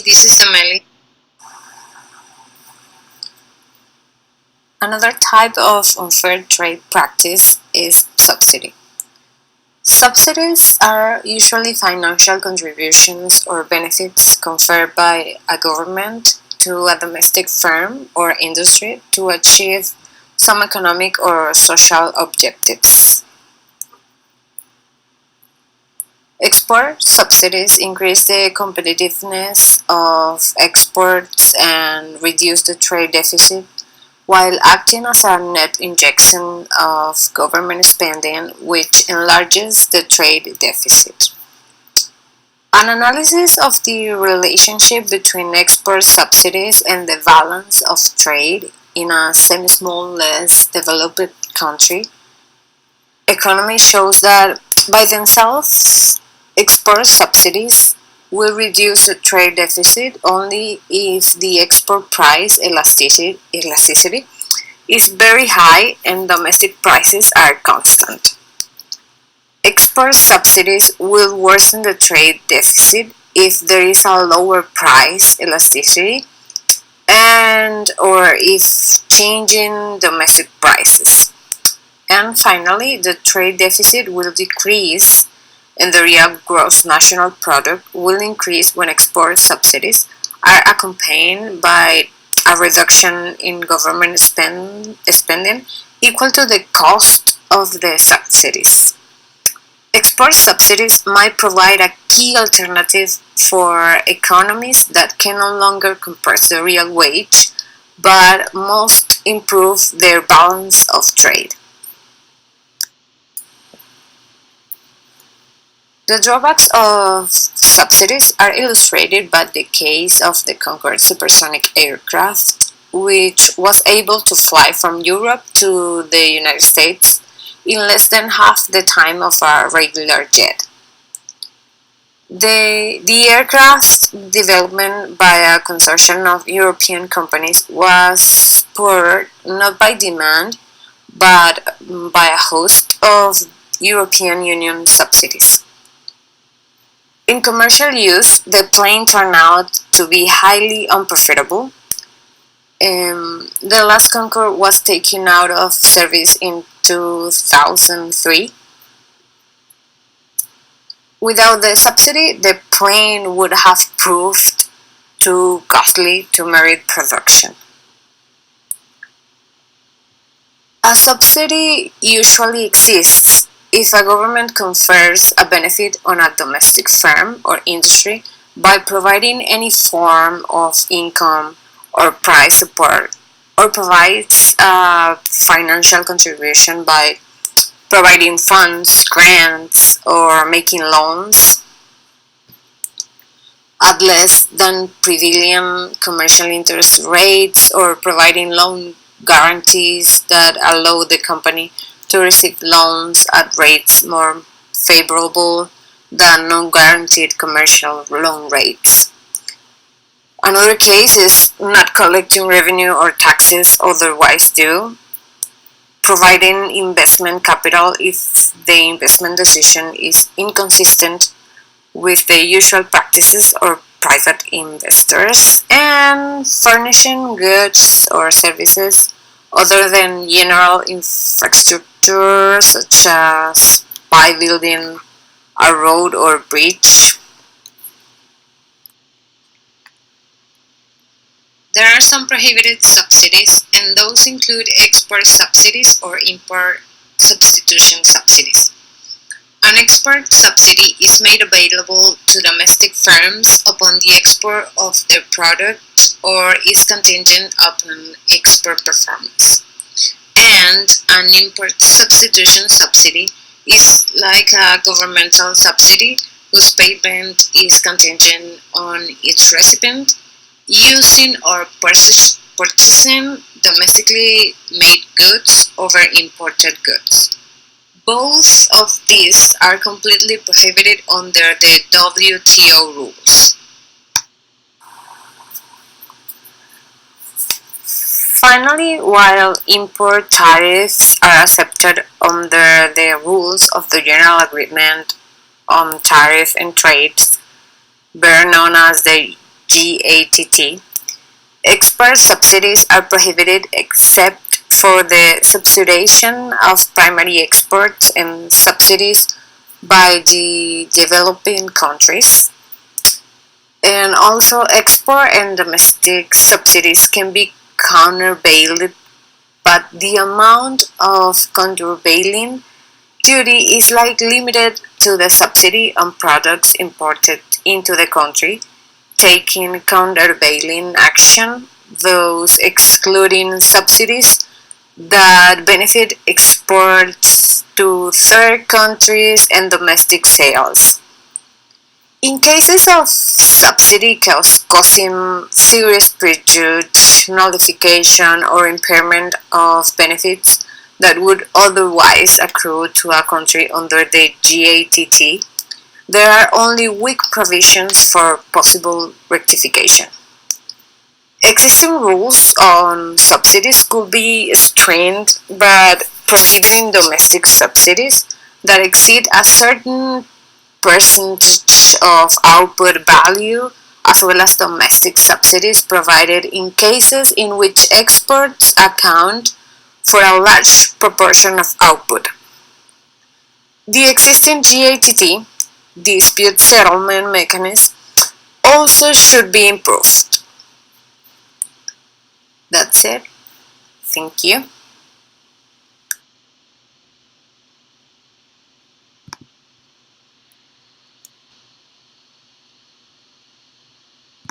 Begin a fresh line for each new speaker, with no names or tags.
this is Damelys. Another type of unfair trade practice is subsidy. Subsidies are usually financial contributions or benefits conferred by a government to a domestic firm or industry to achieve some economic or social objectives. Export subsidies increase the competitiveness of exports and reduce the trade deficit while acting as a net injection of government spending, which enlarges the trade deficit. An analysis of the relationship between export subsidies and the balance of trade in a semi-small, less developed country economy shows that by themselves, export subsidies will reduce the trade deficit only if the export price elasticity is very high and domestic prices are constant. Export subsidies will worsen the trade deficit if there is a lower price elasticity and or if changing domestic prices. And finally, the trade deficit will decrease and the real gross national product will increase when export subsidies are accompanied by a reduction in government spending equal to the cost of the subsidies. Export subsidies might provide a key alternative for economies that can no longer compress the real wage but must improve their balance of trade. The drawbacks of subsidies are illustrated by the case of the Concorde supersonic aircraft, which was able to fly from Europe to the United States in less than half the time of a regular jet. The aircraft's development by a consortium of European companies was spurred not by demand but by a host of European Union subsidies. In commercial use, the plane turned out to be highly unprofitable. The last Concorde was taken out of service in 2003. Without the subsidy, the plane would have proved too costly to merit production. A subsidy usually exists if a government confers a benefit on a domestic firm or industry by providing any form of income or price support, or provides a financial contribution by providing funds, grants, or making loans at less than prevailing commercial interest rates, or providing loan guarantees that allow the company to receive loans at rates more favorable than non-guaranteed commercial loan rates. Another case is not collecting revenue or taxes otherwise due, providing investment capital if the investment decision is inconsistent with the usual practices of private investors, and furnishing goods or services other than general infrastructure such as by building a road or bridge. There are some prohibited subsidies, and those include export subsidies or import substitution subsidies. An export subsidy is made available to domestic firms upon the export of their product or is contingent upon export performance. And an import substitution subsidy is like a governmental subsidy whose payment is contingent on its recipient using or purchasing domestically made goods over imported goods. Both of these are completely prohibited under the WTO rules. Finally, while import tariffs are accepted under the rules of the General Agreement on Tariff and Trade, better known as the GATT, export subsidies are prohibited except for the subsidization of primary exports and subsidies by the developing countries. And also, export and domestic subsidies can be countervailed, but the amount of countervailing duty is limited to the subsidy on products imported into the country, taking countervailing action, those excluding subsidies that benefit exports to third countries and domestic sales. In cases of subsidy causing serious prejudice, nullification, or impairment of benefits that would otherwise accrue to a country under the GATT, there are only weak provisions for possible rectification. Existing rules on subsidies could be strained, but prohibiting domestic subsidies that exceed a certain percentage of output value, as well as domestic subsidies provided in cases in which exports account for a large proportion of output. The existing GATT dispute settlement mechanism also should be improved. That's it. Thank you.